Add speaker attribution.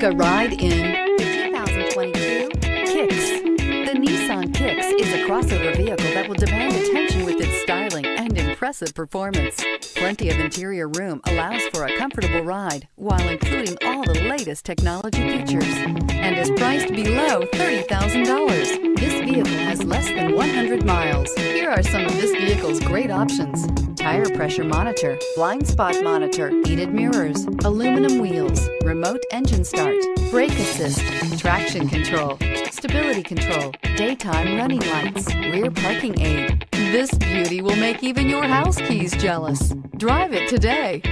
Speaker 1: a ride in the 2022 Kicks. The Nissan Kicks is a crossover vehicle that will demand attention with its styling and impressive performance. Plenty of interior room allows for a comfortable ride while including all the latest technology features and is priced below $30,000. This vehicle has less than 100 miles. Here are some of this vehicle's great options: tire pressure monitor, blind spot monitor, heated mirrors, aluminum wheels, remote engine start, brake assist, traction control, stability control, daytime running lights, rear parking aid. This beauty will make even your house keys jealous. Drive it today.